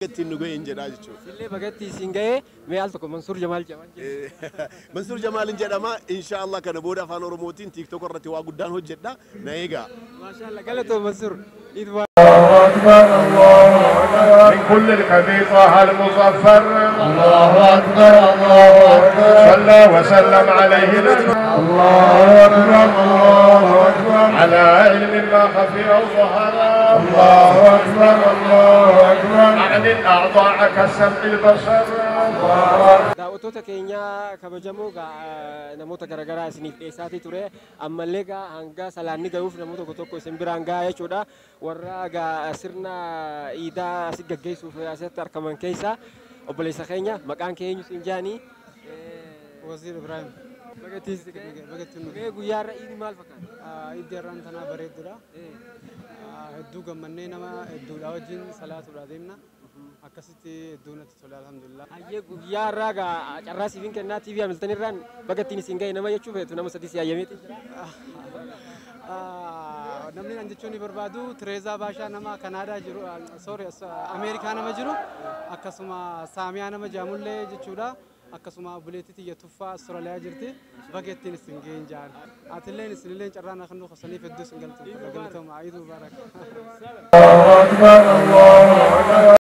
Bagatti nu ga'e injedha jechuudha. Sillee bagatti isin ga'e mee al tokko Mansuur Jamaal jedhaman. Mansuur Jamaal injedhama inshallah kana booda afaan Oromootiin TikTok irratti waa guddaan hojjedha na eega. Maashaallah galatoo Mansuur. الله أكبر الله أكبر من كل الخبيثة المظفر الله أكبر الله أكبر صلى وسلم عليه الله أكبر الله أكبر على علم ما خفي أو ظهر الله أكبر الله أكبر أعلن أعضاءك السمع البصر daawwattoota keenya kabajamoo namoota garaagaraa isiniif dhiyeessaatii ture ammallee hanga salaanni ga'uuf namoota tokko isin biraan ga'a jechuudha warra sirna iidaa asii gaggeessuuf asitti argaman keessa obboleessa keenya maqaan keenya isin jaanii Wazir Ibrahim bagatti guyyaarra iidi maal fakkaata iidi irraan tanaa bareedduudha hedduu gammannee nama hedduudha wajjin salaatuudha deemna akkasitti hedduu natti tola alhamdulillah ayyee guyyaarraa carraa siifin kennaa TV amiltanirraan bagattiin isin ga'e nama jechuu feetu nama sadii si ayyameeti namni an jechuun barbaadu Tireezaa Baashaa nama Kanaadaa jiru sorry Ameerikaa nama jiru akkasuma Saamiyaa nama jaamullee jechuudha akkasuma buleetti tiyya tuffaa Austraaliyaa jirti bagattiin isin ga'een jaan atillee isinillee carraa na kanu khasaniif hedduu isin galtu galatooma Eid Mubarak